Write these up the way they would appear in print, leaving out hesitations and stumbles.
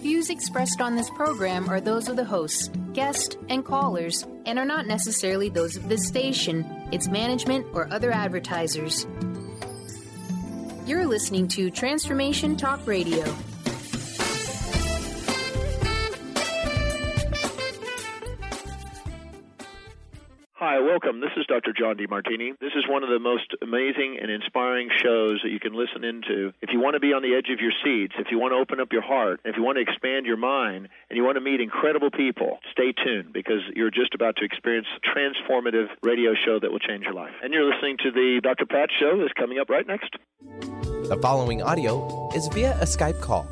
views expressed on this program are those of the hosts, guests, and callers, and are not necessarily those of this station, its management, or other advertisers. You're listening to Transformation Talk Radio. Hi, welcome. This is Dr. John DeMartini. This is one of the most amazing and inspiring shows that you can listen into. If you want to be on the edge of your seats, if you want to open up your heart, if you want to expand your mind, and you want to meet incredible people, stay tuned because you're just about to experience a transformative radio show that will change your life. And you're listening to the Dr. Pat Show that's coming up right next. The following audio is via a Skype call.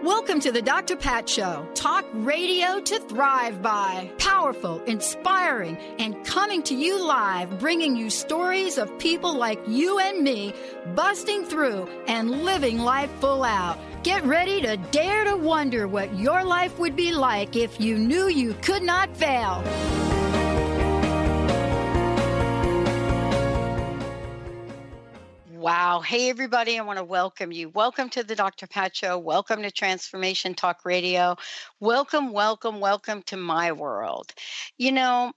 Welcome to the Dr. Pat Show. Talk radio to thrive by. Powerful, inspiring, and coming to you live, bringing you stories of people like you and me, busting through and living life full out. Get ready to dare to wonder what your life would be like if you knew you could not fail. Wow. Hey, everybody. I want to welcome you. Welcome to the Dr. Pat Show. Welcome to Transformation Talk Radio. Welcome, welcome, welcome to my world. You know,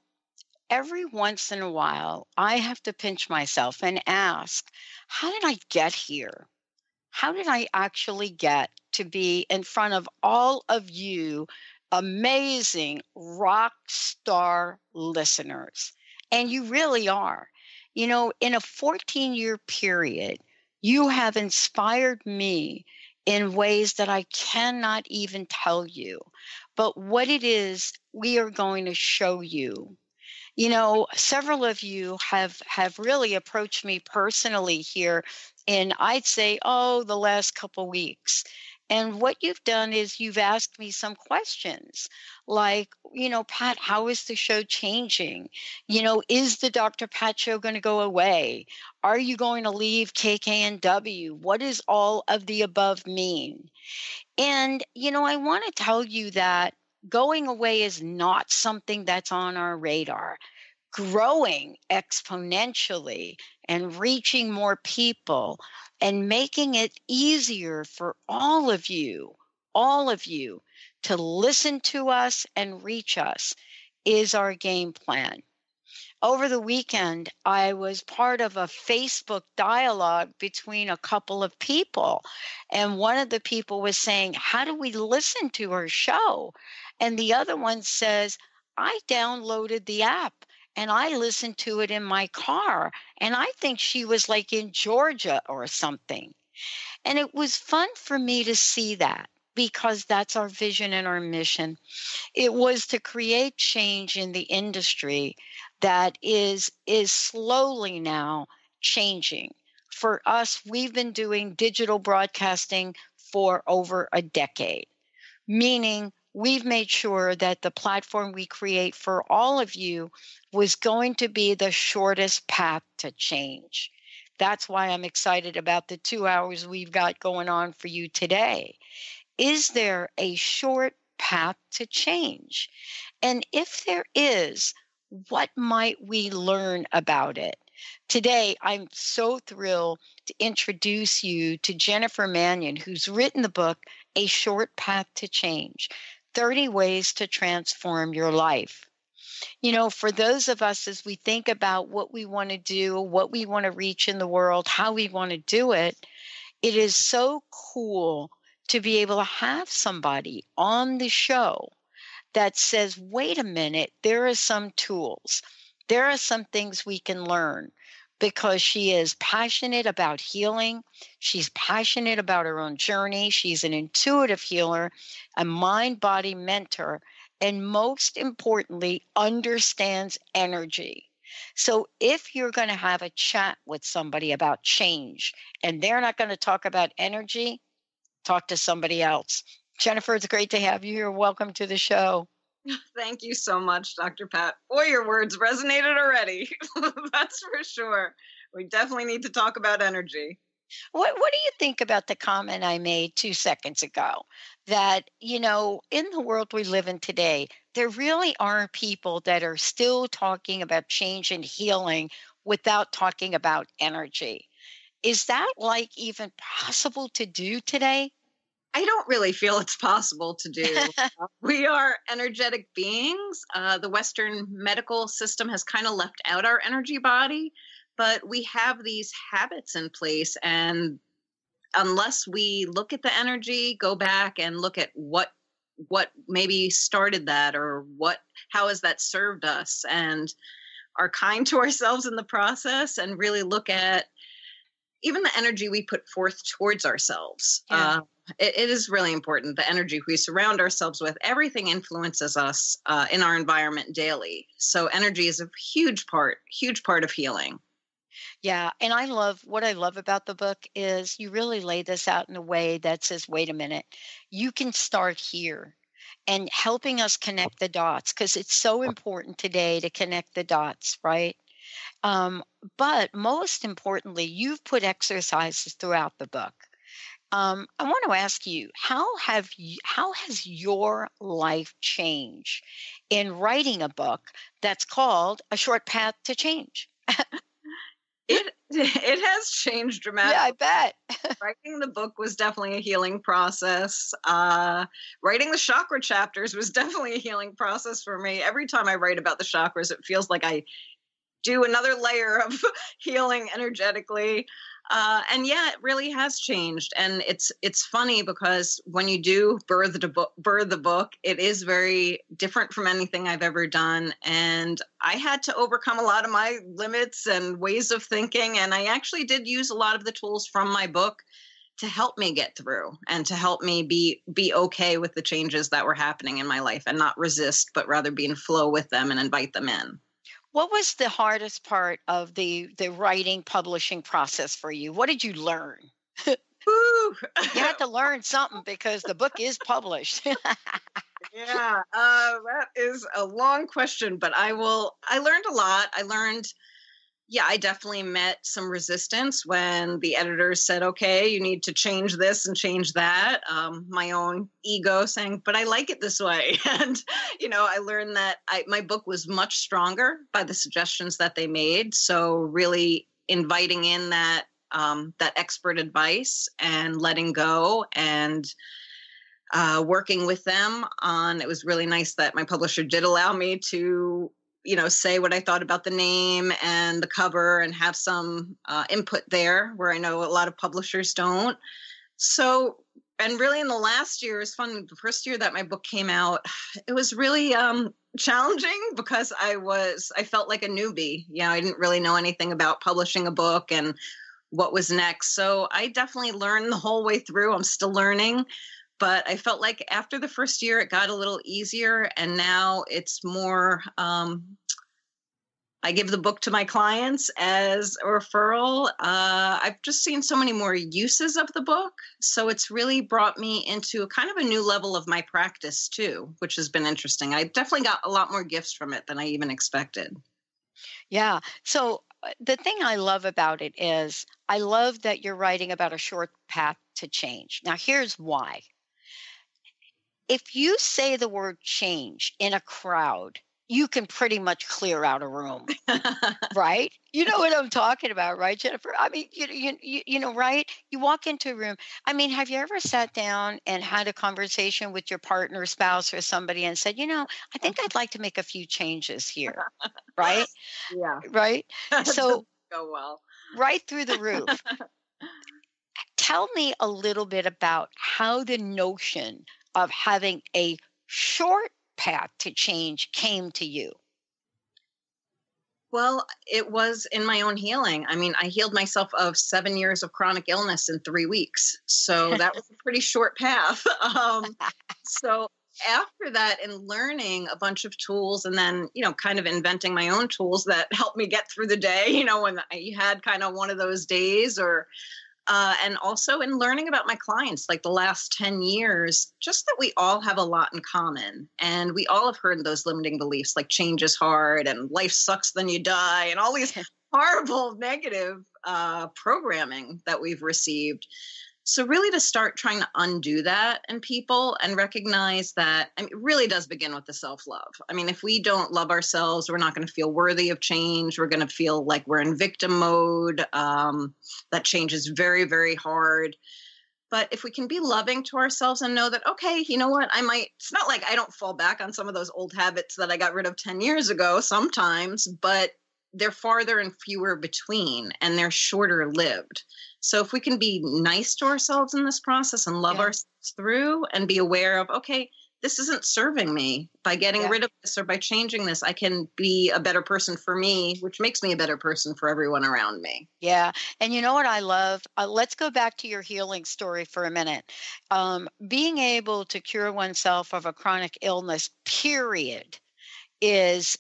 every once in a while, I have to pinch myself and ask, how did I get here? How did I actually get to be in front of all of you amazing rock star listeners? And you really are. You know, in a 14-year period, you have inspired me in ways that I cannot even tell you. But what it is, we are going to show you. You know, several of you have really approached me personally here in, I'd say, the last couple weeks. And what you've done is you've asked me some questions like, you know, Pat, how is the show changing? You know, is the Dr. Pat Show going to go away? Are you going to leave KKNW? What does all of the above mean? And, you know, I want to tell you that going away is not something that's on our radar. Growing exponentially and reaching more people and making it easier for all of you to listen to us and reach us is our game plan. Over the weekend, I was part of a Facebook dialogue between a couple of people. And one of the people was saying, how do we listen to our show? And the other one says, I downloaded the app and I listened to it in my car. And I think she was like in Georgia or something. And it was fun for me to see that because that's our vision and our mission. It was to create change in the industry that is slowly now changing. For us, we've been doing digital broadcasting for over a decade, meaning we've made sure that the platform we create for all of you was going to be the shortest path to change. That's why I'm excited about the 2 hours we've got going on for you today. Is there a short path to change? And if there is, what might we learn about it? Today, I'm so thrilled to introduce you to Jennifer Mannion, who's written the book, A Short Path to Change, 30 Ways to Transform Your Life. You know, for those of us, as we think about what we want to do, what we want to reach in the world, how we want to do it, it is so cool to be able to have somebody on the show that says, wait a minute, there are some tools. There are some things we can learn because she is passionate about healing. She's passionate about her own journey. She's an intuitive healer, a mind-body mentor, and most importantly, understands energy. So if you're going to have a chat with somebody about change and they're not going to talk about energy, talk to somebody else. Jennifer, it's great to have you here. Welcome to the show. Thank you so much, Dr. Pat. Boy, your words resonated already. That's for sure. We definitely need to talk about energy. What do you think about the comment I made 2 seconds ago? That, you know, in the world we live in today, there really are people that are still talking about change and healing without talking about energy. Is that like even possible to do today? I don't really feel it's possible to do. We are energetic beings. The Western medical system has kind of left out our energy body, but we have these habits in place. And unless we look at the energy, go back and look at what maybe started that, or how has that served us, and are kind to ourselves in the process, and really look at even the energy we put forth towards ourselves. Yeah. It is really important. The energy we surround ourselves with, everything influences us in our environment daily. So energy is a huge part of healing. Yeah. And what I love about the book is you really lay this out in a way that says, wait a minute, you can start here, and helping us connect the dots, because it's so important today to connect the dots, right? But most importantly, you've put exercises throughout the book. I want to ask you, how has your life changed in writing a book that's called A Short Path to Change? It has changed dramatically. Yeah, I bet. Writing the book was definitely a healing process. Writing the chakra chapters was definitely a healing process for me. Every time I write about the chakras, it feels like I do another layer of healing energetically. And yeah, it really has changed. And it's funny because when you do birth the book, it is very different from anything I've ever done. And I had to overcome a lot of my limits and ways of thinking. And I actually did use a lot of the tools from my book to help me get through, and to help me be okay with the changes that were happening in my life, and not resist, but rather be in flow with them and invite them in. What was the hardest part of the writing, publishing process for you? What did you learn? Woo! You had to learn something because the book is published. Yeah, that is a long question, but I learned a lot. I definitely met some resistance when the editors said, okay, you need to change this and change that. My own ego saying, but I like it this way. And, I learned that my book was much stronger by the suggestions that they made. So really inviting in that expert advice and letting go, and working with them on, it was really nice that my publisher did allow me to say what I thought about the name and the cover, and have some input there, where I know a lot of publishers don't. So, and really in the last year, it's fun. The first year that my book came out, it was really challenging because I felt like a newbie. I didn't really know anything about publishing a book and what was next. So I definitely learned the whole way through. I'm still learning. But I felt like after the first year, it got a little easier. And now it's more, I give the book to my clients as a referral. I've just seen so many more uses of the book. So it's really brought me into kind of a new level of my practice too, which has been interesting. I definitely got a lot more gifts from it than I even expected. Yeah. So the thing I love about it is I love that you're writing about a short path to change. Now, here's why. If you say the word change in a crowd, you can pretty much clear out a room, right? You know what I'm talking about, right, Jennifer? I mean, you know, right? You walk into a room. I mean, have you ever sat down and had a conversation with your partner, spouse, or somebody and said, I think I'd like to make a few changes here, right? Yeah. Right? So go well. Right through the roof. Tell me a little bit about how the notion of having a short path to change came to you. Well, it was in my own healing. I mean, I healed myself of 7 years of chronic illness in 3 weeks. So that was a pretty short path. So after that, and learning a bunch of tools, and then, kind of inventing my own tools that helped me get through the day, when I had kind of one of those days, or and also in learning about my clients, like the last 10 years, just that we all have a lot in common. And we all have heard those limiting beliefs, like change is hard and life sucks, then you die, and all these horrible negative programming that we've received. So really to start trying to undo that in people and recognize that, it really does begin with the self-love. If we don't love ourselves, we're not going to feel worthy of change. We're going to feel like we're in victim mode. That change is very, very hard. But if we can be loving to ourselves and know that, okay, you know what, it's not like I don't fall back on some of those old habits that I got rid of 10 years ago sometimes, but they're farther and fewer between, and they're shorter lived. So if we can be nice to ourselves in this process and love ourselves through and be aware of, okay, this isn't serving me. By getting rid of this or by changing this, I can be a better person for me, which makes me a better person for everyone around me. Yeah. And you know what I love? Let's go back to your healing story for a minute. Being able to cure oneself of a chronic illness, period, is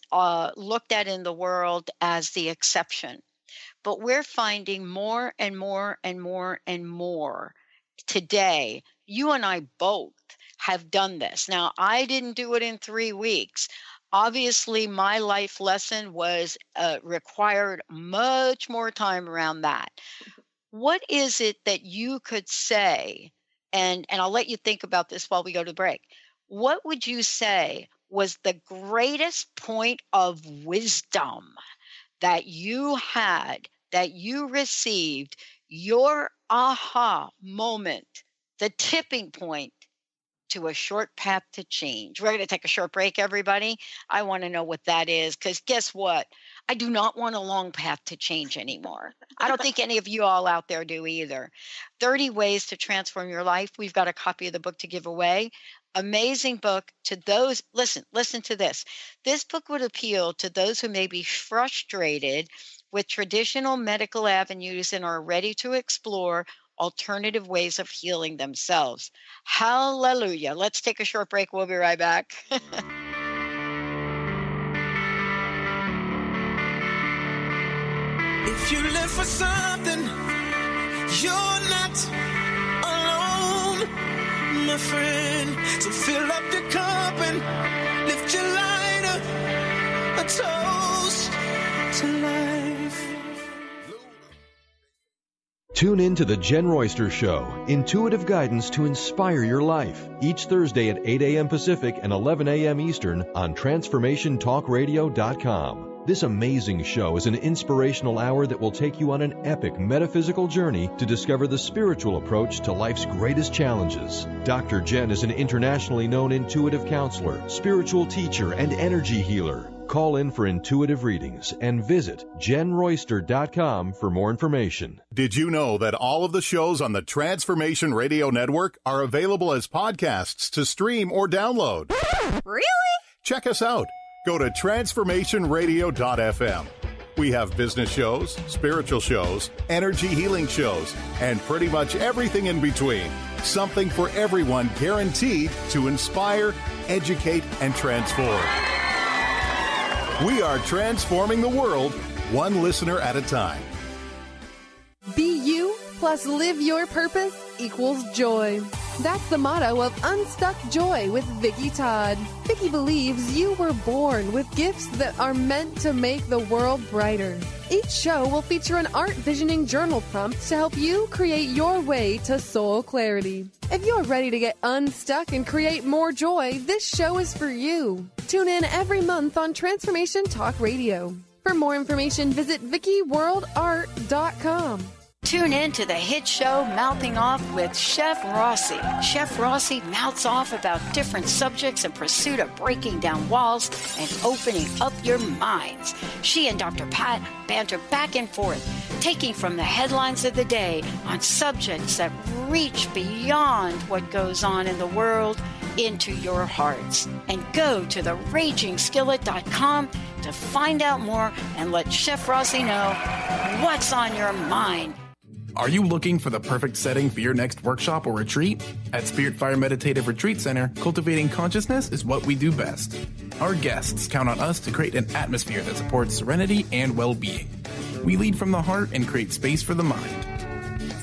looked at in the world as the exception. But we're finding more and more and more and more today. You and I both have done this. Now, I didn't do it in 3 weeks. Obviously, my life lesson was required much more time around that. What is it that you could say, and I'll let you think about this while we go to break. What would you say was the greatest point of wisdom that you had, that you received, your aha moment, the tipping point to a short path to change? We're going to take a short break, everybody. I want to know what that is, because guess what? I do not want a long path to change anymore. I don't think any of you all out there do either. 30 Ways to Transform Your Life. We've got a copy of the book to give away. Amazing book to those. Listen to this. This book would appeal to those who may be frustrated with traditional medical avenues and are ready to explore alternative ways of healing themselves. Hallelujah. Let's take a short break. We'll be right back. If you live for something, you're not alone, my friend. So fill up your cup and lift your lighter, a toast to life. Tune in to The Jen Royster Show, intuitive guidance to inspire your life, each Thursday at 8 a.m. Pacific and 11 a.m. Eastern on TransformationTalkRadio.com. This amazing show is an inspirational hour that will take you on an epic metaphysical journey to discover the spiritual approach to life's greatest challenges. Dr. Jen is an internationally known intuitive counselor, spiritual teacher, and energy healer. Call in for intuitive readings and visit JenRoyster.com for more information. Did you know that all of the shows on the Transformation Radio Network are available as podcasts to stream or download? Really? Check us out. Go to transformationradio.fm. We have business shows, spiritual shows, energy healing shows, and pretty much everything in between. Something for everyone, guaranteed to inspire, educate, and transform. We are transforming the world, one listener at a time. Be you plus live your purpose equals joy. That's the motto of Unstuck Joy with Vicki Todd. Vicki believes you were born with gifts that are meant to make the world brighter. Each show will feature an art visioning journal prompt to help you create your way to soul clarity. If you're ready to get unstuck and create more joy, this show is for you. Tune in every month on Transformation Talk Radio. For more information, visit VickiWorldArt.com. Tune in to the hit show Mouthing Off with Chef Rossi. Chef Rossi mouths off about different subjects in pursuit of breaking down walls and opening up your minds. She and Dr. Pat banter back and forth, taking from the headlines of the day on subjects that reach beyond what goes on in the world into your hearts. And go to theragingskillet.com to find out more and let Chef Rossi know what's on your mind. Are you looking for the perfect setting for your next workshop or retreat? At Spirit Fire Meditative Retreat Center, cultivating consciousness is what we do best. Our guests count on us to create an atmosphere that supports serenity and well-being. We lead from the heart and create space for the mind.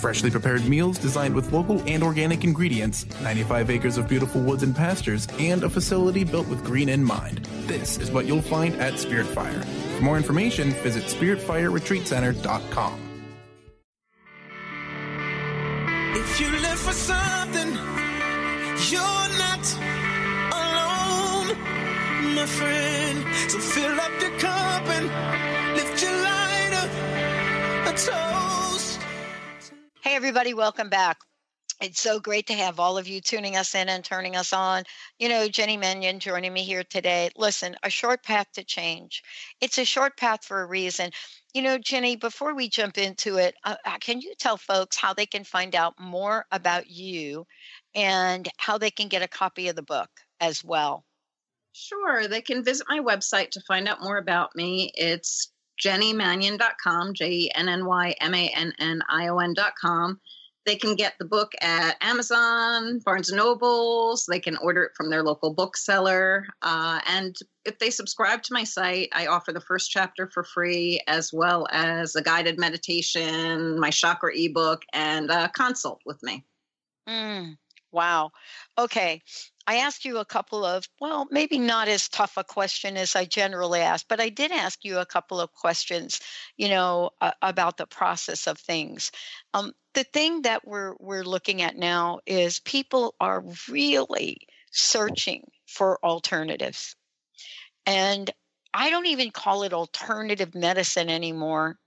Freshly prepared meals designed with local and organic ingredients, 95 acres of beautiful woods and pastures, and a facility built with green in mind. This is what you'll find at Spirit Fire. For more information, visit spiritfireretreatcenter.com. If you live for something, you're not alone, my friend. So fill up your cup and lift your lighter, a toast. Hey, everybody, welcome back. It's so great to have all of you tuning us in and turning us on. You know, Jenny Mannion joining me here today. Listen, a short path to change. It's a short path for a reason. You know, Jenny, before we jump into it, can you tell folks how they can find out more about you and how they can get a copy of the book as well? Sure. They can visit my website to find out more about me. It's jennymannion.com, JennyMannion.com. They can get the book at Amazon, Barnes & Nobles. They can order it from their local bookseller. And if they subscribe to my site, I offer the first chapter for free, as well as a guided meditation, my chakra ebook, and a consult with me. Wow. Okay. I asked you a couple of, well, maybe not as tough a question as I generally ask, but I did ask you a couple of questions, you know, about the process of things. The thing that we're looking at now is people are really searching for alternatives. And I don't even call it alternative medicine anymore.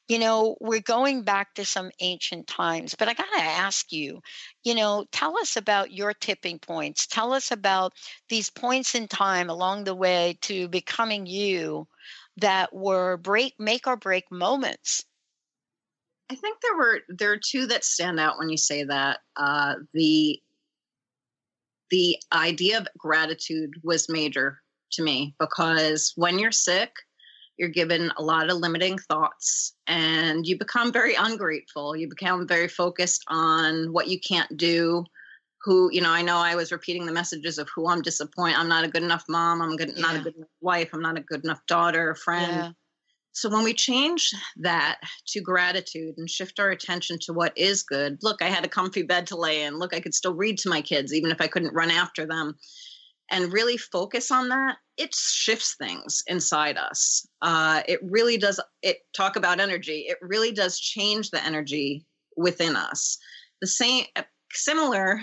You know, we're going back to some ancient times, but I got to ask you, you know, tell us about your tipping points. Tell us about these points in time along the way to becoming you that were make or break moments. I think there are two that stand out when you say that. The idea of gratitude was major to me, because when you're sick, you're given a lot of limiting thoughts and you become very ungrateful. You become very focused on what you can't do. I know I was repeating the messages of who I'm disappointed. I'm not a good enough mom. Not a good enough wife. I'm not a good enough daughter, friend. Yeah. So when we change that to gratitude and shift our attention to what is good, look, I had a comfy bed to lay in. Look, I could still read to my kids, even if I couldn't run after them, and really focus on that, it shifts things inside us. It really does. Talk about energy. It really does change the energy within us. Similar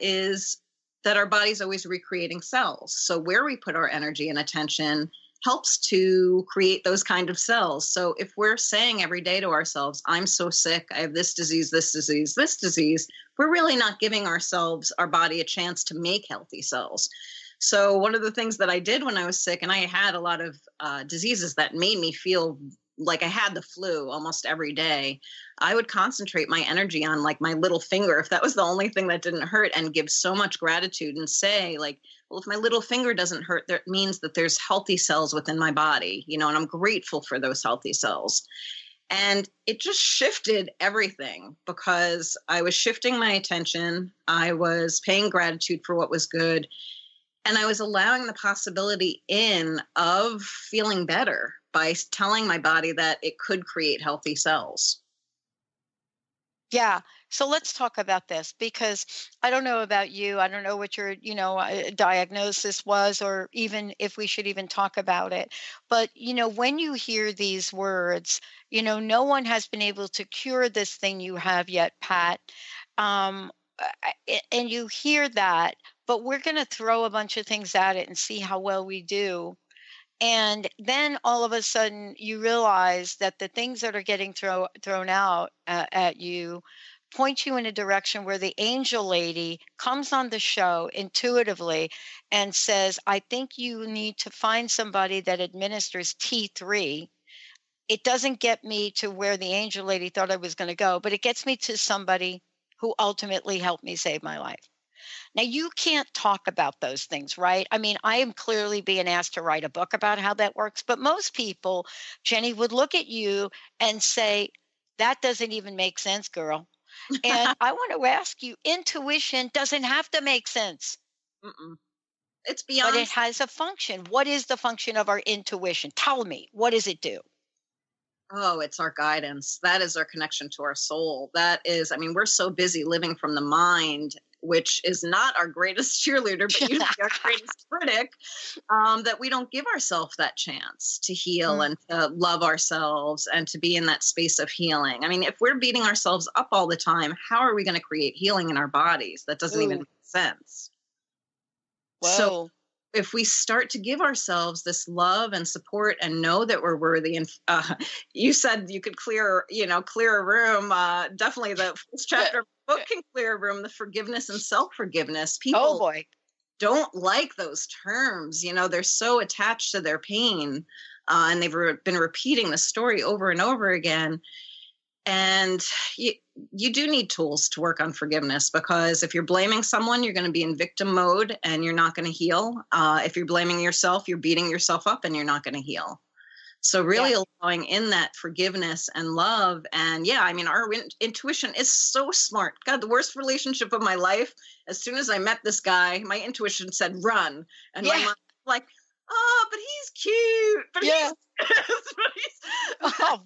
is that our body's always recreating cells. So where we put our energy and attention helps to create those kind of cells. So if we're saying every day to ourselves, I'm so sick, I have this disease, this disease, this disease, we're really not giving our body a chance to make healthy cells. So one of the things that I did when I was sick, and I had a lot of diseases that made me feel like I had the flu almost every day, I would concentrate my energy on like my little finger, if that was the only thing that didn't hurt, and give so much gratitude and say like, well, if my little finger doesn't hurt, that means that there's healthy cells within my body, and I'm grateful for those healthy cells. And it just shifted everything, because I was shifting my attention. I was paying gratitude for what was good. And I was allowing the possibility of feeling better by telling my body that it could create healthy cells. Yeah. So let's talk about this, because I don't know about you. I don't know what your, diagnosis was, or even if we should even talk about it. But, when you hear these words, no one has been able to cure this thing you have yet, Pat. And you hear that, but we're going to throw a bunch of things at it and see how well we do. And then all of a sudden you realize that the things that are getting thrown out at you point you in a direction where the angel lady comes on the show intuitively and says, I think you need to find somebody that administers T3. It doesn't get me to where the angel lady thought I was going to go, but it gets me to somebody who ultimately helped me save my life. Now, you can't talk about those things, right? I mean, I am clearly being asked to write a book about how that works, but most people, Jenny, would look at you and say, that doesn't even make sense, girl. And I want to ask you, intuition doesn't have to make sense. Mm-mm. It's beyond. But it has a function. What is the function of our intuition? Tell me, what does it do? Oh, it's our guidance. That is our connection to our soul. That is, we're so busy living from the mind which is not our greatest cheerleader, but usually our greatest critic, that we don't give ourselves that chance to heal and to love ourselves and to be in that space of healing. I mean, if we're beating ourselves up all the time, how are we going to create healing in our bodies? That doesn't even make sense. Whoa. So if we start to give ourselves this love and support and know that we're worthy, and you said you could clear a room. Definitely the first chapter of the book can clear a room, the forgiveness and self-forgiveness. People don't like those terms. They're so attached to their pain, and they've been repeating the story over and over again. And you do need tools to work on forgiveness, because if you're blaming someone, you're going to be in victim mode and you're not going to heal. If you're blaming yourself, you're beating yourself up and you're not going to heal. So really allowing in that forgiveness and love. And our intuition is so smart. God, the worst relationship of my life, as soon as I met this guy, my intuition said, run. And my mind was like, oh, but he's cute. But he's oh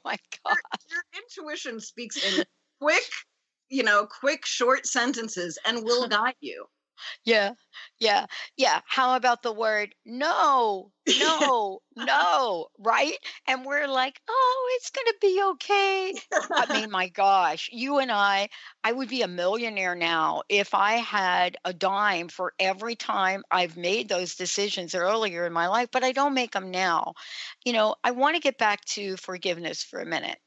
my God. Your intuition speaks in quick, short sentences and will guide you. Yeah. How about the word no, right? And we're like, oh, it's going to be okay. I mean, my gosh, you and I would be a millionaire now if I had a dime for every time I've made those decisions earlier in my life, but I don't make them now. I want to get back to forgiveness for a minute,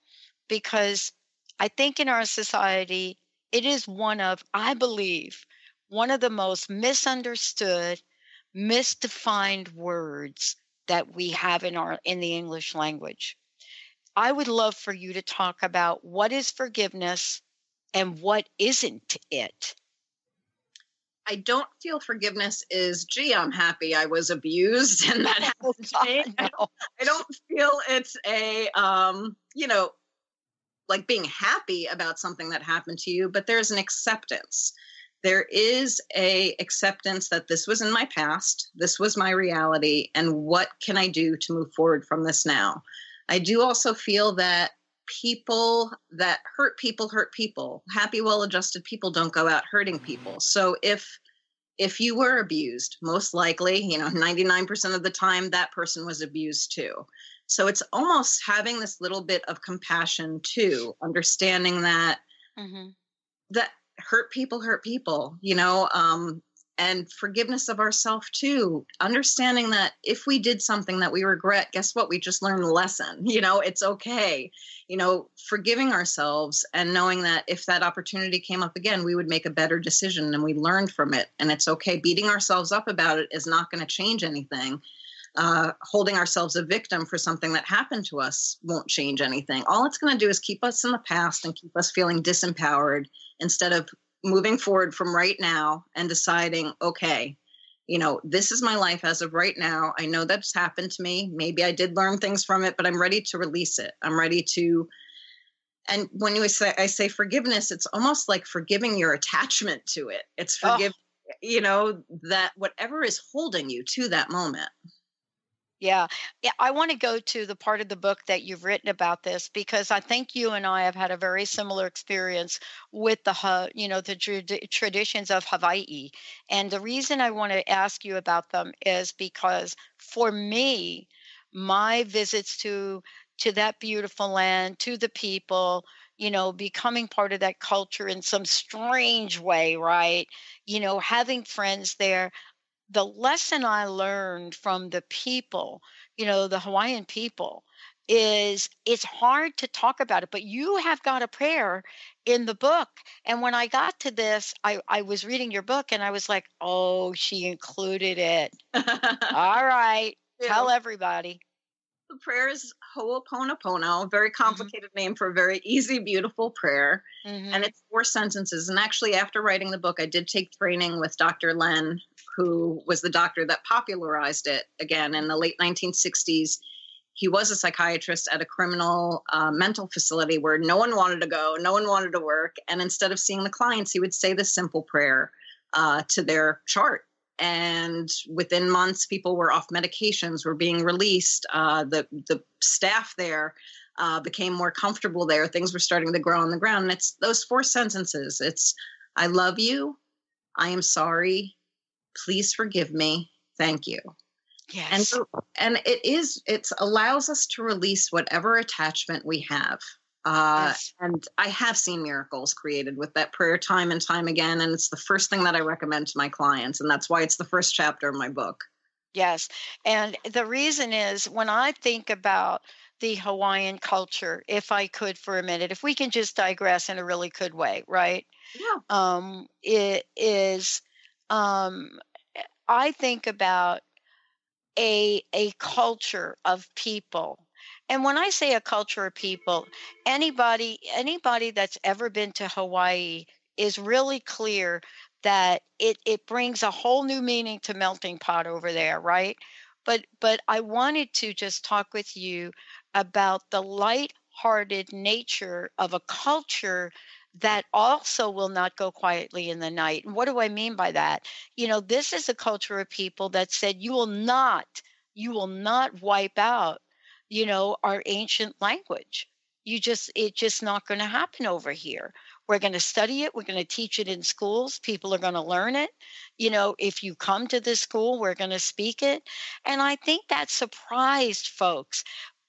because I think in our society, it is I believe, one of the most misunderstood, misdefined words that we have in the English language. I would love for you to talk about what is forgiveness and what isn't it. I don't feel forgiveness is, I'm happy I was abused and that happened to me. No. I don't feel it's a, like being happy about something that happened to you, but there's an acceptance. There is a acceptance that this was in my past, this was my reality, and what can I do to move forward from this now? I do also feel that people that hurt people. Happy, well-adjusted people don't go out hurting people. So if you were abused, most likely, 99% of the time, that person was abused too. So it's almost having this little bit of compassion too, understanding that that hurt people, and forgiveness of ourselves too, understanding that if we did something that we regret, guess what? We just learned a lesson. It's okay. Forgiving ourselves and knowing that if that opportunity came up again, we would make a better decision and we learned from it. And it's okay. Beating ourselves up about it is not going to change anything. Holding ourselves a victim for something that happened to us won't change anything. All it's going to do is keep us in the past and keep us feeling disempowered, instead of moving forward from right now and deciding, okay, this is my life as of right now. I know that's happened to me. Maybe I did learn things from it, but I'm ready to release it. I'm ready to. And when I say forgiveness, it's almost like forgiving your attachment to it. It's that whatever is holding you to that moment. Yeah. I want to go to the part of the book that you've written about this, because I think you and I have had a very similar experience with the traditions of Hawaii. And the reason I want to ask you about them is because for me, my visits to that beautiful land, to the people, becoming part of that culture in some strange way, right? Having friends there. The lesson I learned from the people, the Hawaiian people, is it's hard to talk about it, but you have got a prayer in the book. And when I got to this, I was reading your book and I was like, oh, she included it. All right. Tell everybody. The prayer is Ho'oponopono, a very complicated name for a very easy, beautiful prayer. And it's 4 sentences. And actually, after writing the book, I did take training with Dr. Len, who was the doctor that popularized it again in the late 1960s. He was a psychiatrist at a criminal mental facility where no one wanted to go, no one wanted to work. And instead of seeing the clients, he would say this simple prayer to their chart. And within months, people were off medications, were being released. The staff there became more comfortable there. Things were starting to grow on the ground. And it's those 4 sentences. It's, I love you. I am sorry. Please forgive me. Thank you. Yes. And it allows us to release whatever attachment we have. And I have seen miracles created with that prayer time and time again. And it's the first thing that I recommend to my clients. And that's why it's the first chapter of my book. Yes. And the reason is, when I think about the Hawaiian culture, if I could for a minute, if we can just digress in a really good way, right? Yeah. It is, I think about a culture of people. And when I say a culture of people, anybody that's ever been to Hawaii is really clear that it brings a whole new meaning to melting pot over there, right? But I wanted to just talk with you about the light-hearted nature of a culture that also will not go quietly in the night. And what do I mean by that? This is a culture of people that said you will not wipe out, our ancient language. It's just not going to happen over here. We're going to study it. We're going to teach it in schools. People are going to learn it. If you come to this school, we're going to speak it. And I think that surprised folks.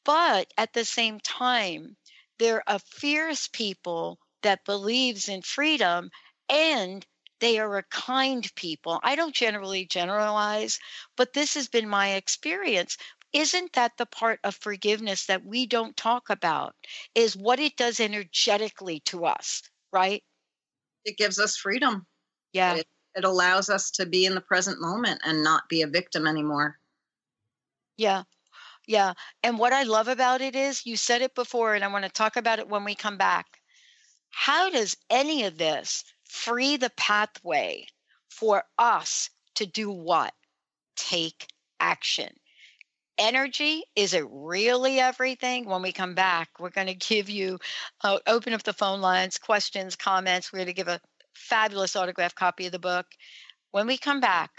But at the same time, they're a fierce people that believes in freedom, and they are a kind people. I don't generally generalize, but this has been my experience. Isn't that the part of forgiveness that we don't talk about, is what it does energetically to us, right? It gives us freedom. Yeah. It allows us to be in the present moment and not be a victim anymore. Yeah. Yeah. And what I love about it is, you said it before, and I want to talk about it when we come back. How does any of this free the pathway for us to do what? Take action. Energy, is it really everything? When we come back, we're going to give you, open up the phone lines, questions, comments. We're going to give a fabulous autographed copy of the book. When we come back,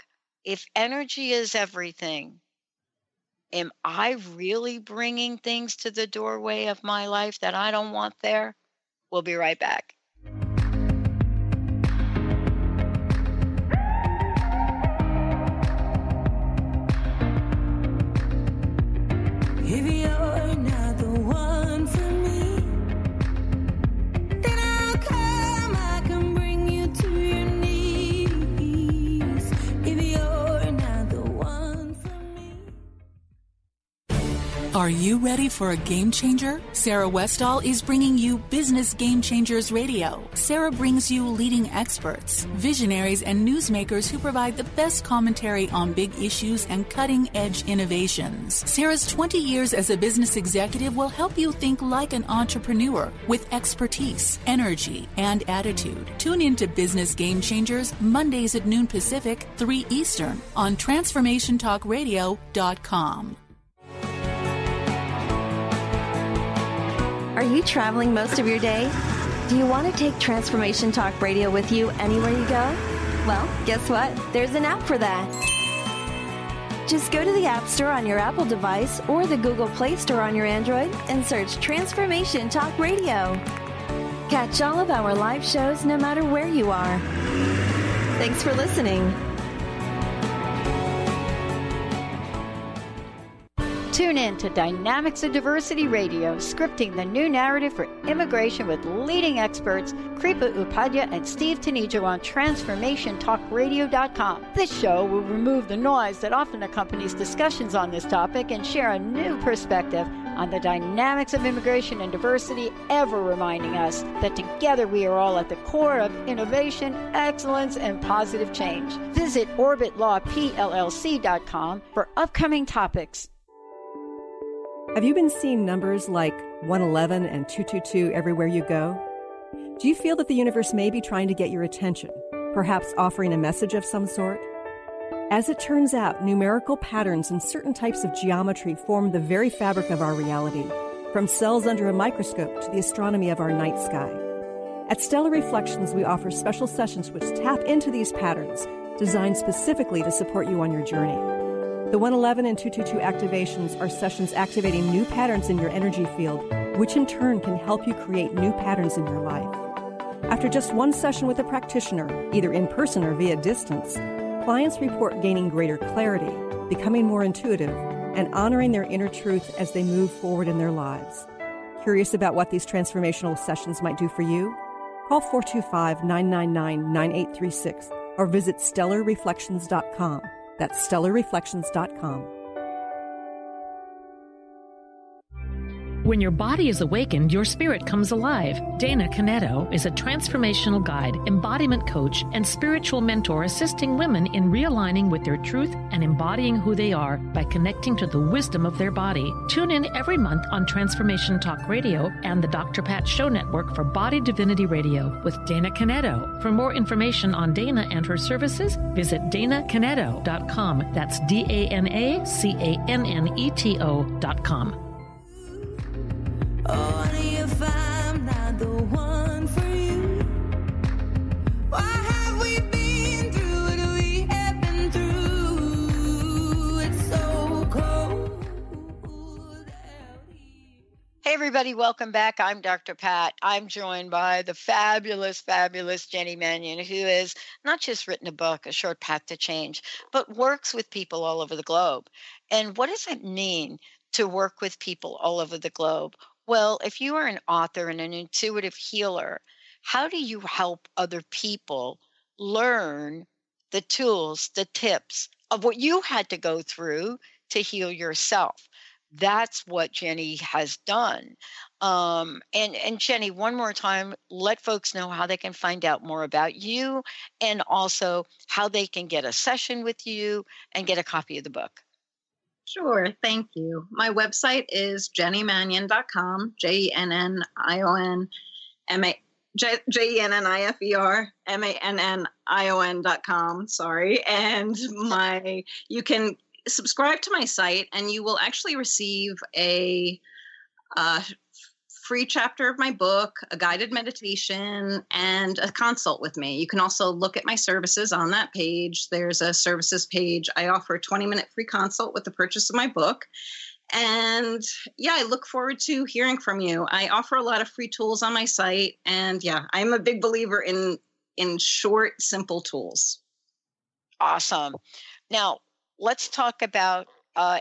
if energy is everything, am I really bringing things to the doorway of my life that I don't want there? We'll be right back. If you're not the one for me, then I'll come, I can bring you to your knees. If you're not the one for me. Are you ready for a game changer? Sarah Westall is bringing you Business Game Changers Radio. Sarah brings you leading experts, visionaries, and newsmakers who provide the best commentary on big issues and cutting-edge innovations. Sarah's 20 years as a business executive will help you think like an entrepreneur with expertise, energy, and attitude. Tune in to Business Game Changers Mondays at noon Pacific, 3 Eastern on TransformationTalkRadio.com. Are you traveling most of your day? Do you want to take Transformation Talk Radio with you anywhere you go? Well, guess what? There's an app for that. Just go to the App Store on your Apple device or the Google Play Store on your Android and search Transformation Talk Radio. Catch all of our live shows no matter where you are. Thanks for listening. Tune in to Dynamics of Diversity Radio, scripting the new narrative for immigration with leading experts Kripa Upadhyaya and Steve Tanijo on TransformationTalkRadio.com. This show will remove the noise that often accompanies discussions on this topic and share a new perspective on the dynamics of immigration and diversity, ever reminding us that together we are all at the core of innovation, excellence, and positive change. Visit OrbitLawPLLC.com for upcoming topics. Have you been seeing numbers like 111 and 222 everywhere you go? Do you feel that the universe may be trying to get your attention, perhaps offering a message of some sort? As it turns out, numerical patterns and certain types of geometry form the very fabric of our reality, from cells under a microscope to the astronomy of our night sky. At Stellar Reflections, we offer special sessions which tap into these patterns, designed specifically to support you on your journey. The 111 and 222 activations are sessions activating new patterns in your energy field, which in turn can help you create new patterns in your life. After just one session with a practitioner, either in person or via distance, clients report gaining greater clarity, becoming more intuitive, and honoring their inner truth as they move forward in their lives. Curious about what these transformational sessions might do for you? Call 425-999-9836 or visit stellarreflections.com. That's stellarreflections.com. When your body is awakened, your spirit comes alive. Dana Canetto is a transformational guide, embodiment coach, and spiritual mentor assisting women in realigning with their truth and embodying who they are by connecting to the wisdom of their body. Tune in every month on Transformation Talk Radio and the Dr. Pat Show Network for Body Divinity Radio with Dana Canetto. For more information on Dana and her services, visit danacanetto.com. That's DANACANNETO.com. Oh, if I'm not the one for you, why have we been through what we have been through? It's so cold. Hey, everybody, welcome back. I'm Dr. Pat. I'm joined by the fabulous, fabulous Jenny Mannion, who has not just written a book, A Short Path to Change, but works with people all over the globe. And what does it mean to work with people all over the globe? Well, if you are an author and an intuitive healer, how do you help other people learn the tools, the tips of what you had to go through to heal yourself? That's what Jenny has done. And Jenny, one more time, let folks know how they can find out more about you and also how they can get a session with you and get a copy of the book. Sure. Thank you. My website is jennymannion.com, JennyManniferMannion.com. Sorry. And you can subscribe to my site and you will actually receive a free chapter of my book, a guided meditation, and a consult with me. You can also look at my services on that page. There's a services page. I offer a 20-minute free consult with the purchase of my book. And yeah, I look forward to hearing from you. I offer a lot of free tools on my site. And yeah, I'm a big believer in short, simple tools. Awesome. Now, let's talk about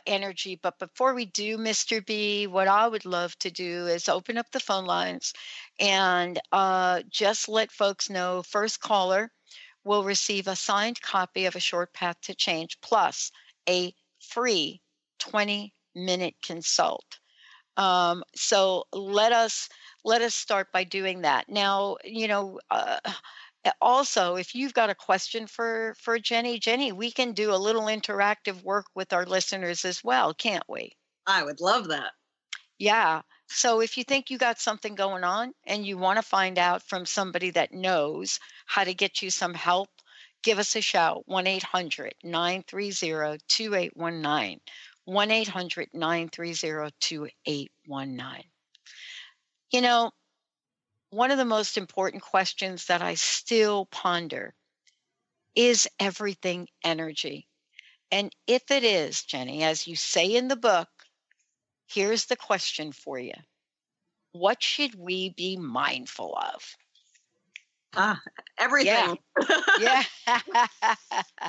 energy. But before we do, Mr. B, what I would love to do is open up the phone lines and just let folks know first caller will receive a signed copy of A Short Path to Change plus a free 20-minute consult. So let us start by doing that. Now, also, if you've got a question for Jenny, we can do a little interactive work with our listeners as well, can't we? I would love that. Yeah. So if you think you got something going on and you want to find out from somebody that knows how to get you some help, give us a shout, 1-800-930-2819, 1-800-930-2819. One of the most important questions that I still ponder is everything energy? And if it is, Jenny, as you say in the book, here's the question for you. What should we be mindful of? Everything. Yeah.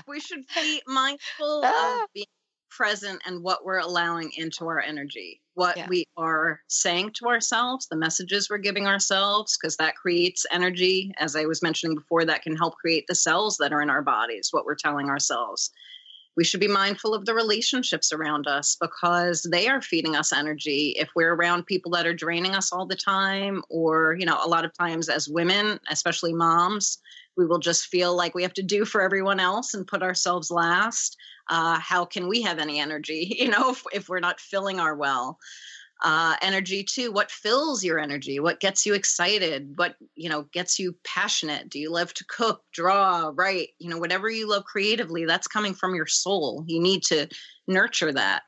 We should be mindful of being present and what we're allowing into our energy, what we are saying to ourselves, the messages we're giving ourselves, because that creates energy. As I was mentioning before, that can help create the cells that are in our bodies, what we're telling ourselves. We should be mindful of the relationships around us because they are feeding us energy. If we're around people that are draining us all the time, or, a lot of times as women, especially moms, we will just feel like we have to do for everyone else and put ourselves last. How can we have any energy, if we're not filling our well? Energy too, what fills your energy? What gets you excited? What, gets you passionate? Do you love to cook, draw, write? Whatever you love creatively, that's coming from your soul. You need to nurture that.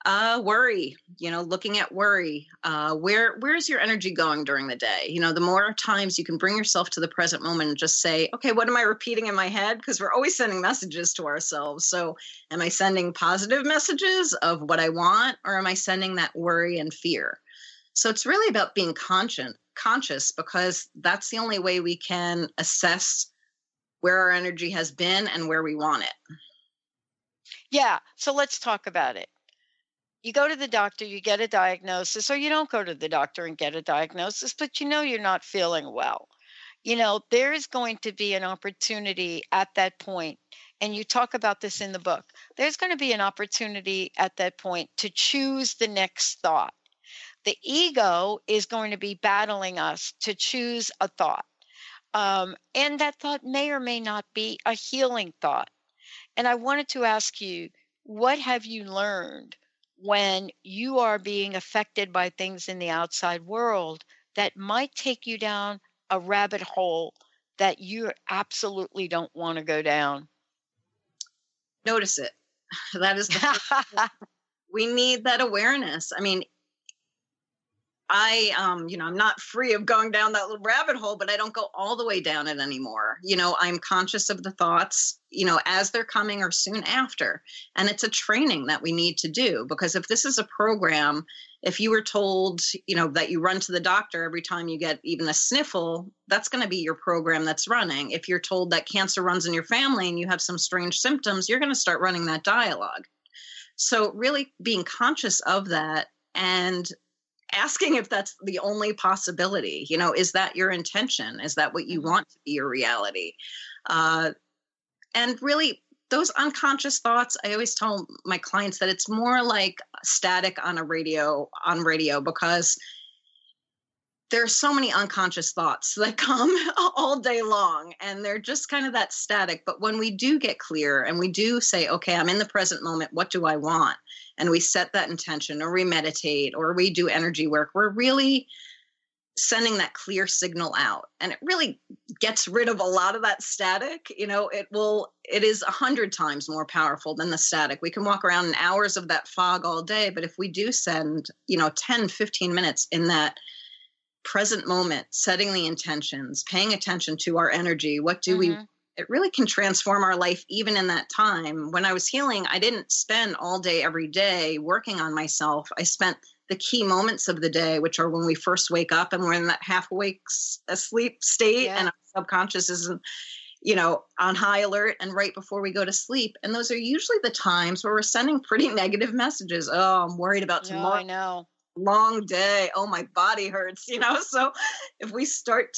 Worry, looking at worry, where's your energy going during the day? The more times you can bring yourself to the present moment and just say, okay, what am I repeating in my head? Because we're always sending messages to ourselves. So am I sending positive messages of what I want, or am I sending that worry and fear? So it's really about being conscious conscious, because that's the only way we can assess where our energy has been and where we want it. Yeah. So let's talk about it. You go to the doctor, you get a diagnosis, or you don't go to the doctor and get a diagnosis, but you're not feeling well. There is going to be an opportunity at that point, and you talk about this in the book. There's going to be an opportunity at that point to choose the next thought. The ego is going to be battling us to choose a thought. And that thought may or may not be a healing thought. And I wanted to ask you, what have you learned when you are being affected by things in the outside world that might take you down a rabbit hole that you absolutely don't want to go down? Notice it. That is we need that awareness. I mean, I'm not free of going down that little rabbit hole, but I don't go all the way down it anymore. I'm conscious of the thoughts, as they're coming or soon after. And it's a training that we need to do, because if this is a program, if you were told, that you run to the doctor every time you get even a sniffle, that's going to be your program that's running. If you're told that cancer runs in your family and you have some strange symptoms, you're going to start running that dialogue. So really being conscious of that and asking if that's the only possibility, is that your intention? Is that what you want to be your reality? And really those unconscious thoughts, I always tell my clients that it's more like static on radio, because there are so many unconscious thoughts that come all day long, and they're just kind of that static. But when we do get clear and we do say, okay, I'm in the present moment, what do I want? And we set that intention, or we meditate, or we do energy work, we're really sending that clear signal out. And it really gets rid of a lot of that static. It is 100 times more powerful than the static. We can walk around in hours of that fog all day, but if we do spend, 10, 15 minutes in that present moment, setting the intentions, paying attention to our energy, what do we, it really can transform our life even in that time. When I was healing, I didn't spend all day every day working on myself. I spent the key moments of the day, which are when we first wake up and we're in that half awake asleep state, and our subconscious is, on high alert, and right before we go to sleep. And those are usually the times where we're sending pretty negative messages. Oh, I'm worried about tomorrow. I know. Long day. Oh, my body hurts, So if we start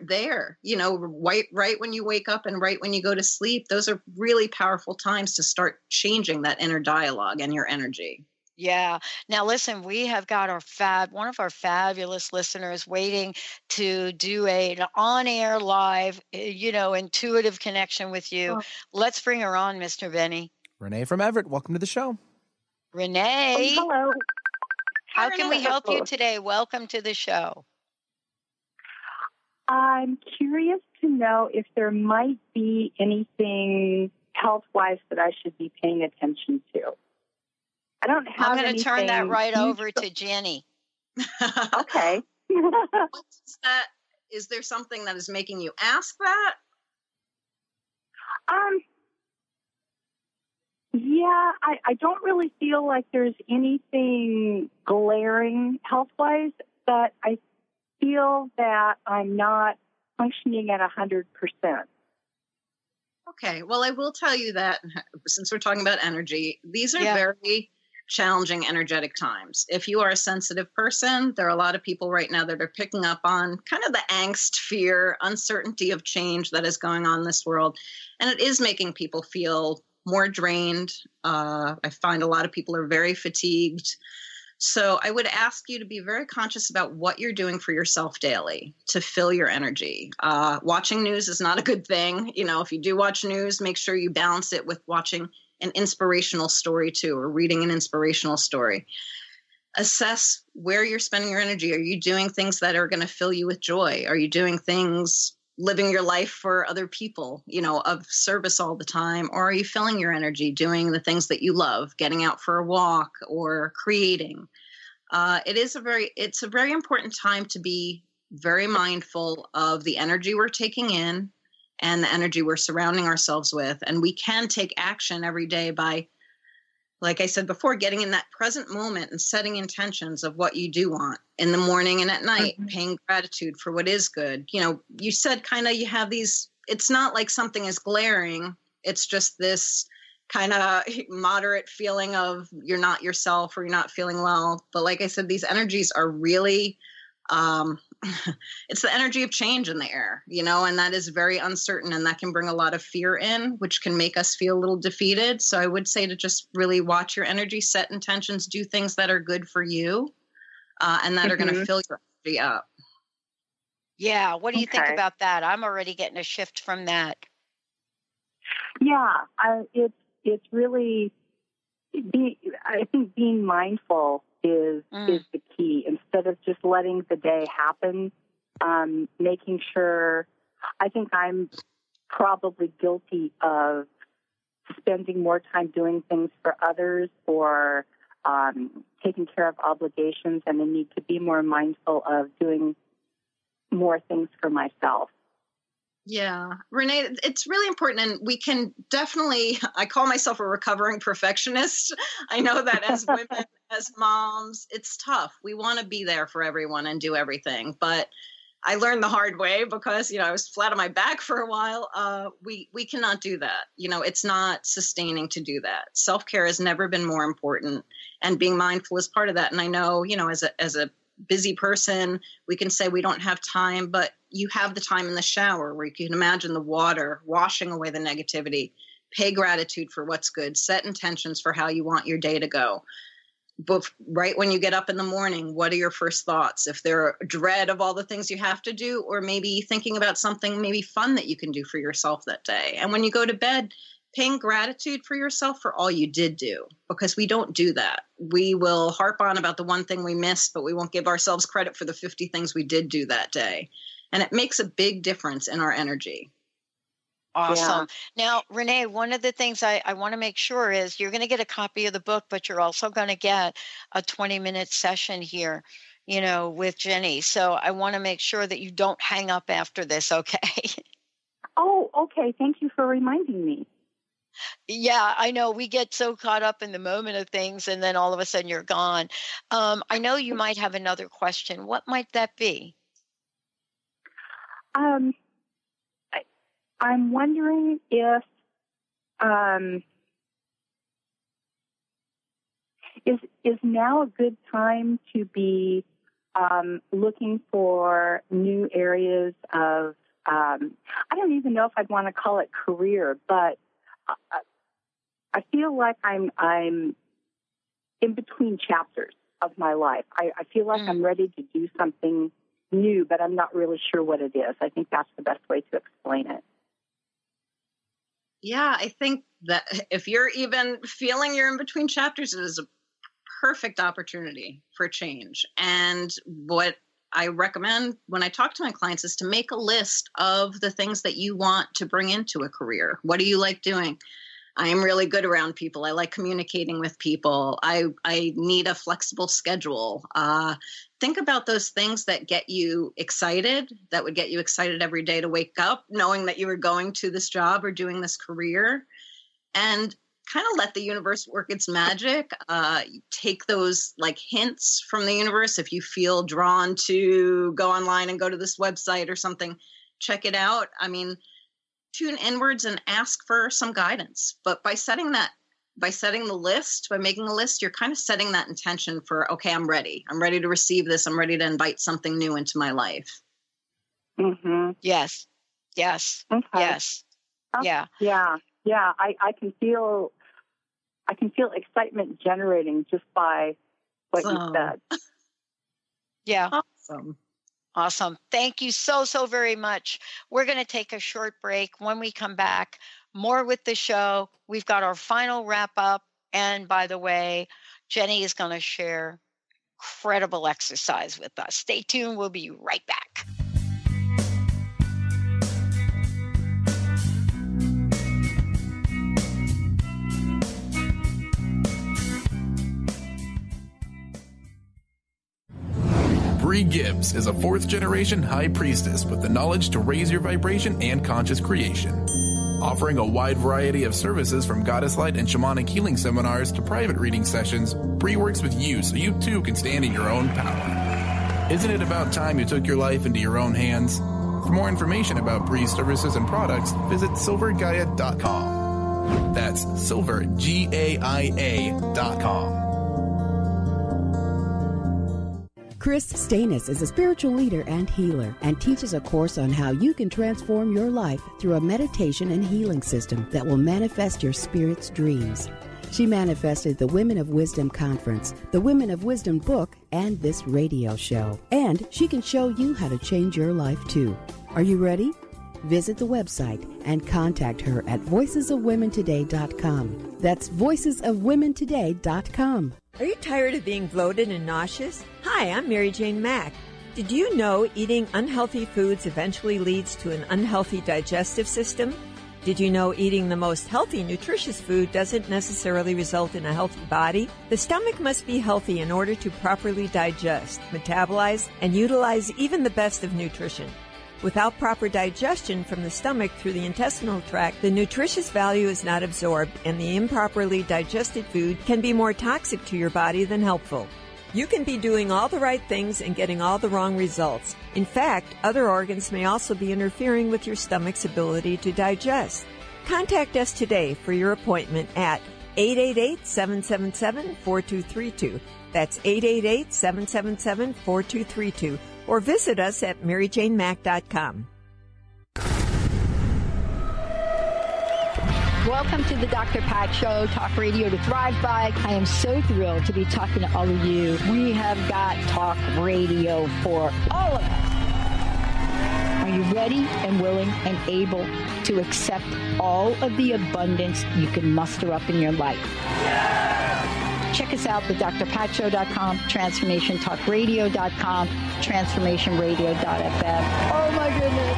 there, right when you wake up and right when you go to sleep, those are really powerful times to start changing that inner dialogue and your energy. Yeah. Now, listen, we have got one of our fabulous listeners waiting to do an on-air live, intuitive connection with you. Oh. Let's bring her on, Mr. Benny. Renee from Everett, welcome to the show. Renee. Hello. How can we help you today? Welcome to the show. I'm curious to know if there might be anything health-wise that I should be paying attention to. I don't have I'm going to turn that right over to Jenny. Okay. What's that? Is there something that is making you ask that? Yeah, I don't really feel like there's anything glaring health-wise, but I feel that I'm not functioning at 100%. Okay, well, I will tell you that since we're talking about energy, these are very challenging energetic times. If you are a sensitive person, there are a lot of people right now that are picking up on kind of the angst, fear, uncertainty of change that is going on in this world. And it is making people feel more drained. I find a lot of people are very fatigued. So I would ask you to be very conscious about what you're doing for yourself daily to fill your energy. Watching news is not a good thing. If you do watch news, make sure you balance it with watching an inspirational story too, or reading an inspirational story. Assess where you're spending your energy. Are you doing things that are going to fill you with joy? Are you doing things, living your life for other people, of service all the time? Or are you filling your energy doing the things that you love, getting out for a walk or creating? It's a very important time to be very mindful of the energy we're taking in and the energy we're surrounding ourselves with. And we can take action every day by like I said before, getting in that present moment and setting intentions of what you do want in the morning and at night, paying gratitude for what is good. You know, you said kind of you have these, it's not like something is glaring. It's just this kind of moderate feeling of you're not yourself or you're not feeling well. But like I said, these energies are really, it's the energy of change in the air, you know, and that is very uncertain, and that can bring a lot of fear in, which can make us feel a little defeated. So I would say to just really watch your energy, set intentions, do things that are good for you, and that are going to fill your energy up. Yeah. What do you think about that? I'm already getting a shift from that. Yeah, it's really, I think being mindful is the key. Instead of just letting the day happen, making sure, I think I'm probably guilty of spending more time doing things for others or taking care of obligations, and I need to be more mindful of doing more things for myself. Yeah, Renee, it's really important. And we can definitely, I call myself a recovering perfectionist. I know that as women, as moms, it's tough. We want to be there for everyone and do everything. But I learned the hard way because, you know, I was flat on my back for a while. We cannot do that. You know, it's not sustaining to do that. Self-care has never been more important, and being mindful is part of that. And I know, you know, as a busy person, we can say we don't have time, but you have the time in the shower where you can imagine the water washing away the negativity, pay gratitude for what's good, set intentions for how you want your day to go. But right when you get up in the morning, what are your first thoughts? If they're dread of all the things you have to do, or maybe thinking about something maybe fun that you can do for yourself that day. And when you go to bed, paying gratitude for yourself for all you did do, because we don't do that. We will harp on about the one thing we missed, but we won't give ourselves credit for the 50 things we did do that day. And it makes a big difference in our energy. Awesome. Yeah. Now, Renee, one of the things I want to make sure is you're going to get a copy of the book, but you're also going to get a 20-minute session here, you know, with Jenny. So I want to make sure that you don't hang up after this, okay? Oh, okay. Thank you for reminding me. Yeah, I know. We get so caught up in the moment of things, and then all of a sudden you're gone. I know you might have another question. What might that be? I'm wondering if is now a good time to be looking for new areas of I don't even know if I'd want to call it career, but I feel like I'm in between chapters of my life. I feel like I'm ready to do something new, but I'm not really sure what it is. I think that's the best way to explain it. Yeah, I think that if you're even feeling you're in between chapters, it is a perfect opportunity for change. And what I recommend when I talk to my clients is to make a list of the things that you want to bring into a career. What do you like doing? I am really good around people. I like communicating with people. I need a flexible schedule. Think about those things that get you excited, that would get you excited every day to wake up, knowing that you were going to this job or doing this career, and kind of let the universe work its magic. Take those like hints from the universe. If you feel drawn to go online and go to this website or something, check it out. I mean, tune inwards and ask for some guidance. But by setting the list, by making a list, you're kind of setting that intention for, okay, I'm ready. I'm ready to receive this. I'm ready to invite something new into my life. Mm-hmm. Yes. Yes. Okay. Yes. Yeah. Yeah. Yeah. I can feel excitement generating just by what you said. Yeah. Awesome. Thank you so very much. We're going to take a short break. When we come back, more with the show. We've got our final wrap up. And by the way, Jenny is going to share incredible exercise with us. Stay tuned. We'll be right back. Bree Gibbs is a fourth-generation high priestess with the knowledge to raise your vibration and conscious creation. offering a wide variety of services from goddess light and shamanic healing seminars to private reading sessions. Bree works with you so you too can stand in your own power. Isn't it about time you took your life into your own hands? For more information about Bree's services and products, visit silvergaia.com. That's silvergaia.com. Chris Stanis is a spiritual leader and healer and teaches a course on how you can transform your life through a meditation and healing system that will manifest your spirit's dreams. She manifested the Women of Wisdom Conference, the Women of Wisdom book, and this radio show. And she can show you how to change your life too. Are you ready? Visit the website and contact her at voicesofwomentoday.com. That's voicesofwomentoday.com. Are you tired of being bloated and nauseous? Hi, I'm Mary Jane Mack. Did you know eating unhealthy foods eventually leads to an unhealthy digestive system? Did you know eating the most healthy, nutritious food doesn't necessarily result in a healthy body? The stomach must be healthy in order to properly digest, metabolize, and utilize even the best of nutrition. Without proper digestion from the stomach through the intestinal tract, the nutritious value is not absorbed, and the improperly digested food can be more toxic to your body than helpful. You can be doing all the right things and getting all the wrong results. In fact, other organs may also be interfering with your stomach's ability to digest. Contact us today for your appointment at 888-777-4232. That's 888-777-4232. Or visit us at maryjanemack.com. Welcome to the Dr. Pat Show, Talk Radio to Thrive By. I am so thrilled to be talking to all of you. We have got talk radio for all of us. Are you ready and willing and able to accept all of the abundance you can muster up in your life? Check us out at drpatshow.com, transformationtalkradio.com, transformationradio.fm. Oh my goodness.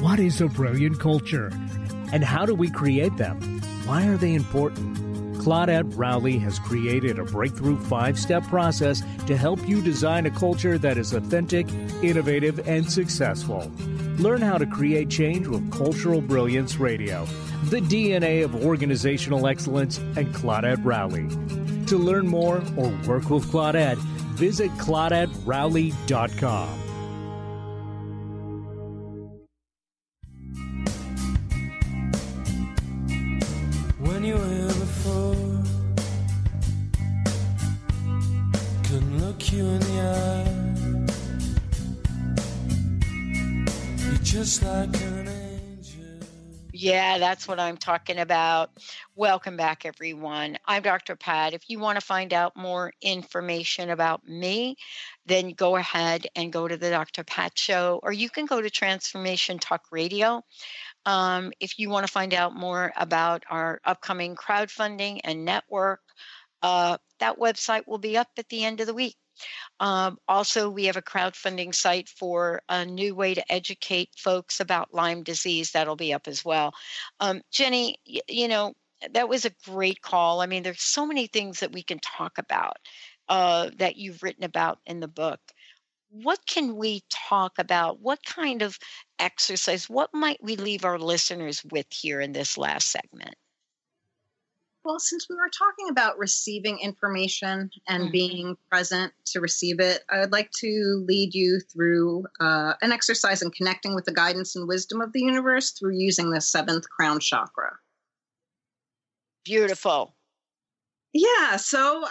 What is a brilliant culture? And how do we create them? Why are they important? Claudette Rowley has created a breakthrough 5-step process to help you design a culture that is authentic, innovative, and successful. Learn how to create change with Cultural Brilliance Radio, the DNA of organizational excellence, and Claudette Rowley. To learn more or work with Claudette, visit ClaudetteRowley.com. When you were here before, couldn't look you in the eye. You're just like an angel. Yeah, that's what I'm talking about. Welcome back, everyone. I'm Dr. Pat. If you want to find out more information about me, then go ahead and go to the Dr. Pat Show, or you can go to Transformation Talk Radio. If you want to find out more about our upcoming crowdfunding and network, that website will be up at the end of the week. Also, we have a crowdfunding site for a new way to educate folks about Lyme disease. That'll be up as well. Jenny, you know, that was a great call. I mean, there's so many things that we can talk about that you've written about in the book. What can we talk about? What kind of exercise? What might we leave our listeners with here in this last segment? Well, since we were talking about receiving information and being present to receive it, I would like to lead you through an exercise in connecting with the guidance and wisdom of the universe through using the 7th crown chakra. Beautiful. Yeah, so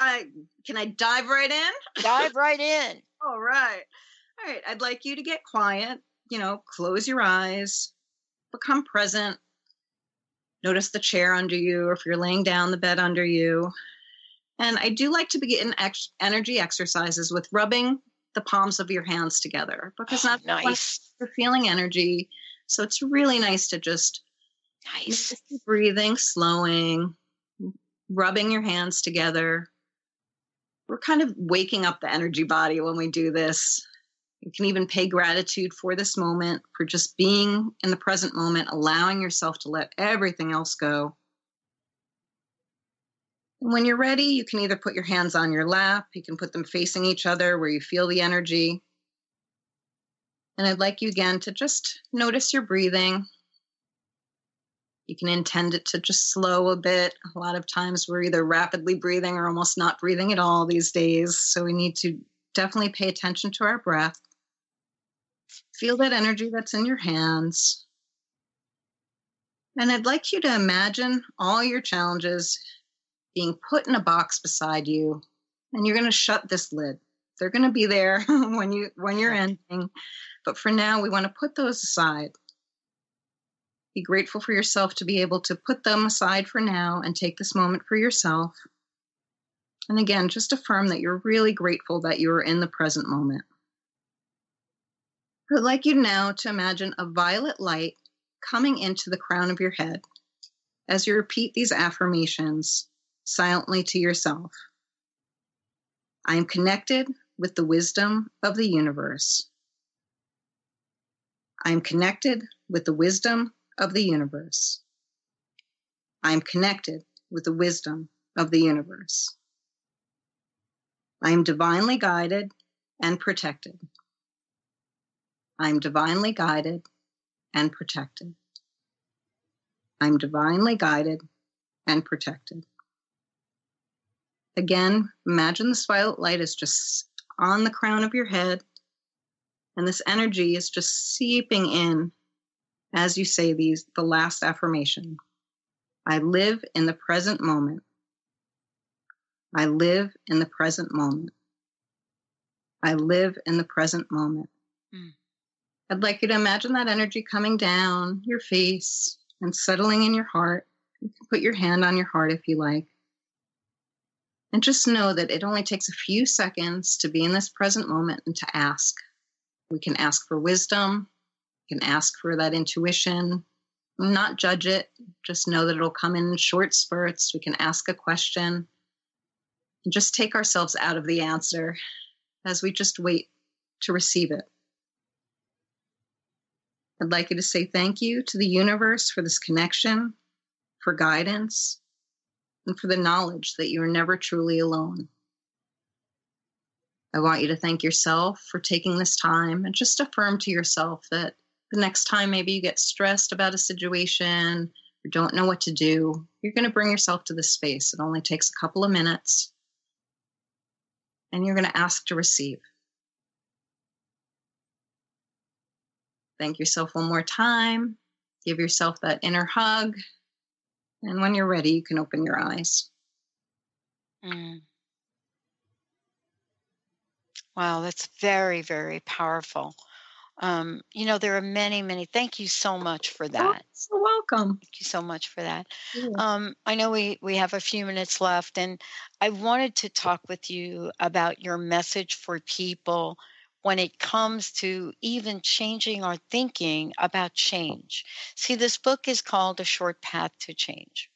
can I dive right in? Dive right in. All right. I'd like you to get quiet, close your eyes, become present. Notice the chair under you, or if you're laying down, the bed under you. And I do like to begin energy exercises with rubbing the palms of your hands together, because that's nice. You're feeling energy. So it's really nice to just breathing, slowing, rubbing your hands together. We're kind of waking up the energy body when we do this. You can even pay gratitude for this moment, for just being in the present moment, allowing yourself to let everything else go. And when you're ready, you can either put your hands on your lap, you can put them facing each other where you feel the energy. And I'd like you again to just notice your breathing. You can intend it to just slow a bit. A lot of times we're either rapidly breathing or almost not breathing at all these days. So we need to definitely pay attention to our breath. Feel that energy that's in your hands. And I'd like you to imagine all your challenges being put in a box beside you, and you're going to shut this lid. They're going to be there when you're ending. But for now, we want to put those aside. Be grateful for yourself to be able to put them aside for now and take this moment for yourself. And again, just affirm that you're really grateful that you are in the present moment. I'd like you now to imagine a violet light coming into the crown of your head as you repeat these affirmations silently to yourself. I am connected with the wisdom of the universe. I am connected with the wisdom of the universe. I am connected with the wisdom of the universe. I am divinely guided and protected. I am divinely guided and protected. I am divinely guided and protected. Again, imagine this violet light is just on the crown of your head, and this energy is just seeping in as you say the last affirmation. I live in the present moment. I live in the present moment. I live in the present moment. I'd like you to imagine that energy coming down your face and settling in your heart. You can put your hand on your heart if you like. And just know that it only takes a few seconds to be in this present moment and to ask. We can ask for wisdom. We can ask for that intuition. Not judge it. Just know that it'll come in short spurts. We can ask a question and just take ourselves out of the answer as we just wait to receive it. I'd like you to say thank you to the universe for this connection, for guidance, and for the knowledge that you are never truly alone. I want you to thank yourself for taking this time and just affirm to yourself that the next time maybe you get stressed about a situation or don't know what to do, you're going to bring yourself to this space. It only takes a couple of minutes, and you're going to ask to receive. Thank yourself one more time. Give yourself that inner hug. And when you're ready, you can open your eyes. Wow, that's very, very powerful. There are many, thank you so much for that. So welcome. Thank you so much for that. I know we have a few minutes left, and I wanted to talk with you about your message for people when it comes to even changing our thinking about change. See, this book is called A Short Path to Change.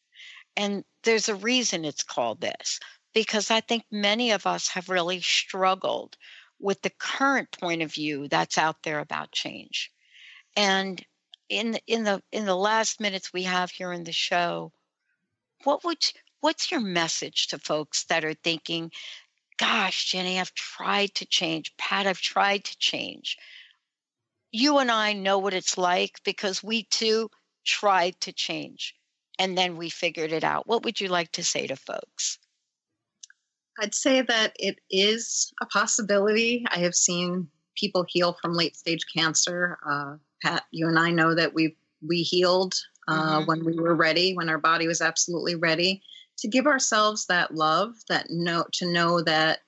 And there's a reason it's called this, because I think many of us have really struggled with the current point of view that's out there about change. And in the last minutes we have here in the show, what's your message to folks that are thinking, gosh, Jenny, I've tried to change. Pat, I've tried to change. You and I know what it's like because we too tried to change and then we figured it out. What would you like to say to folks? I'd say that it is a possibility. I have seen people heal from late stage cancer. Pat, you and I know that we healed when we were ready, when our body was absolutely ready. To give ourselves that love, to know that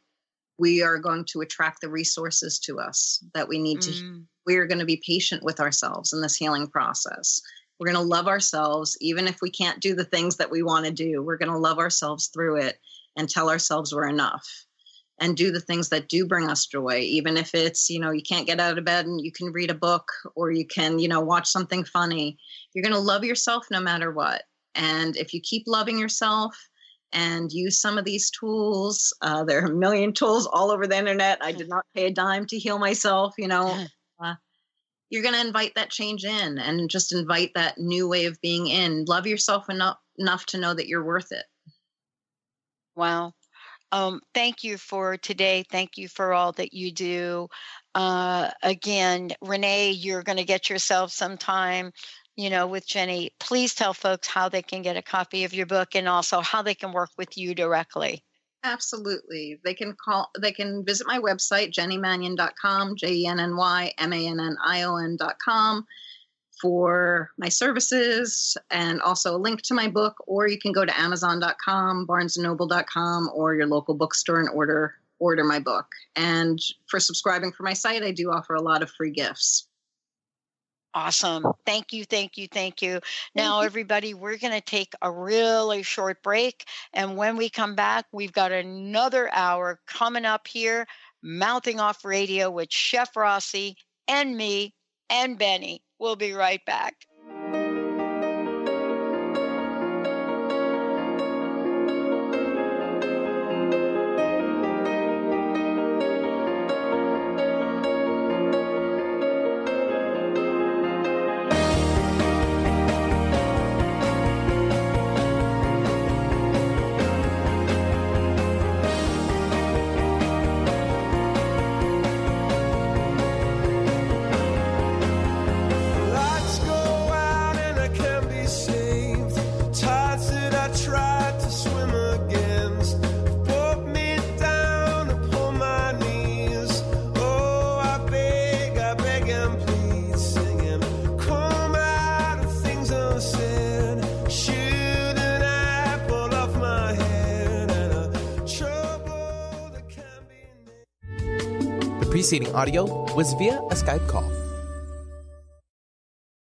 we are going to attract the resources to us that we need to. We are going to be patient with ourselves in this healing process. We're going to love ourselves, even if we can't do the things that we want to do. We're going to love ourselves through it and tell ourselves we're enough and do the things that do bring us joy, even if it's, you can't get out of bed and you can read a book or you can, watch something funny. You're going to love yourself no matter what. And if you keep loving yourself and use some of these tools, there are a million tools all over the internet. I did not pay a dime to heal myself, you're going to invite that change in and just invite that new way of being in. Love yourself enough to know that you're worth it. Wow. Thank you for today. Thank you for all that you do. Again, Renee, you're going to get yourself some time with Jenny, please tell folks how they can get a copy of your book and also how they can work with you directly. Absolutely. They can visit my website, jennymannion.com, JennyMannion.com, for my services and also a link to my book, or you can go to Amazon.com, BarnesandNoble.com, or your local bookstore and order my book. And for subscribing for my site, I do offer a lot of free gifts. Awesome. Thank you. Now, everybody, we're going to take a really short break. And when we come back, we've got another hour coming up here, Mouthing Off Radio with Chef Rossi and me and Benny. We'll be right back. Preceding audio was via a Skype call.